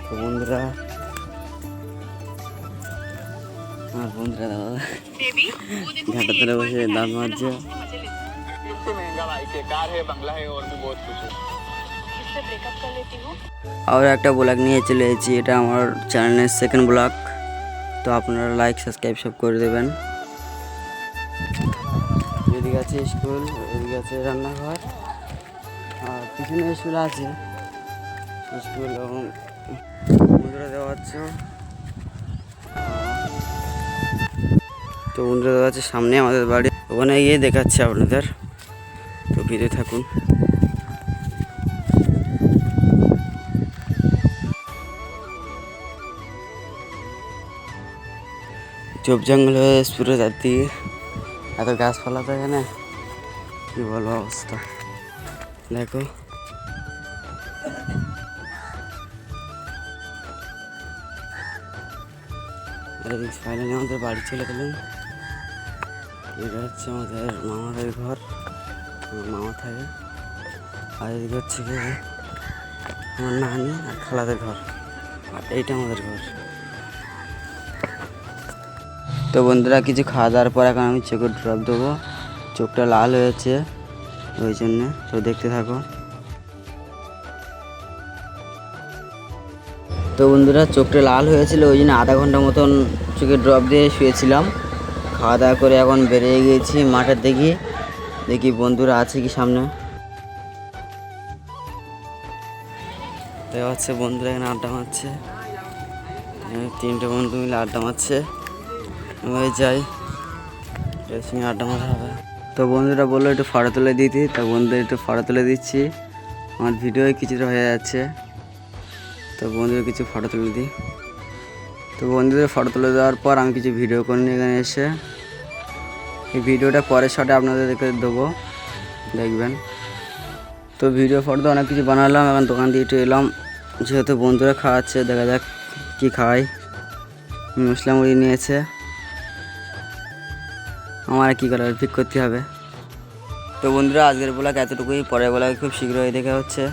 তো বন্ধুরা আমার বন্ধুরা দাদা ঘাটা ধরে বসে দাঁত মারছে। আর একটা ব্লগ নিয়ে চলে এসেছি, এটা আমার চ্যানেলের সেকেন্ড ব্লগ। তো আপনারা লাইক সাবস্ক্রাইব সব করে দেবেন। এদিকে আছে স্কুল, এদিকে আছে রান্নাঘর, আর পিছনে স্কুল আছে। স্কুল এবং বন্ধুরা দেওয়া হচ্ছে। তো বন্ধুরা দেওয়া আছে সামনে আমাদের বাড়ি, ওখানে গিয়ে দেখাচ্ছে আপনাদের। তো ভিডিও থাকুন। চোপ জঙ্গল হয়ে পুরো রাত্রি, এত গাছপালা থাকে না, কি বলবো অবস্থা। দেখো ফাইনালি আমাদের বাড়ি চলে গেলাম। এটা হচ্ছে আমাদের মামাদের ঘর, মামা থাকে। আর এদিকে হচ্ছে কি আমার নানি আর খালাদের ঘর, আর এইটা আমাদের ঘর। তো বন্ধুরা কিছু খাওয়া দাওয়ার পর এখন আমি চোখে ড্রপ দেবো। চোখটা লাল হয়েছে ওই জন্যে, তো দেখতে থাকো। তো বন্ধুরা চোখটা লাল হয়েছিল ওই জন্য আধা ঘন্টা মতন চোখে ড্রপ দিয়ে শুয়েছিলাম। খাওয়া দাওয়া করে এখন বেরিয়ে গিয়েছি মাঠের দিকে, দেখি বন্ধুরা আছে কি সামনে। দেখা হচ্ছে বন্ধুরা এখানে আড্ডা মারছে, তিনটে বন্ধু মিলে আড্ডা মারছে। আমি যাই ড্রেসিং আড্ডা মারা হবে। তো বন্ধুরা বললো একটু ফটো তুলে দিতে, তো বন্ধুদের একটু ফটো তুলে দিচ্ছি। আমার ভিডিও কিছুটা হয়ে যাচ্ছে, তো বন্ধুদের কিছু ফটো তুলে দিই। তো বন্ধুদের ফটো তুলে দেওয়ার পর আমি কিছু ভিডিও করে নিই এখানে এসে। এই ভিডিওটা পরের শটে আপনাদেরকে দেবো, দেখবেন। তো ভিডিও ফটো তো অনেক কিছু বানালাম, এখন দোকান দিয়ে একটু এলাম, যেহেতু বন্ধুরা খাওয়াচ্ছে, দেখা যাক কী খাওয়াই। মশলা মুড়ি নিয়েছে, আমার কী করে পিক করতে হবে। তো বন্ধুরা আজকের ব্লগ এতটুকুই, পরের ব্লগে খুব শীঘ্রই দেখা হচ্ছে।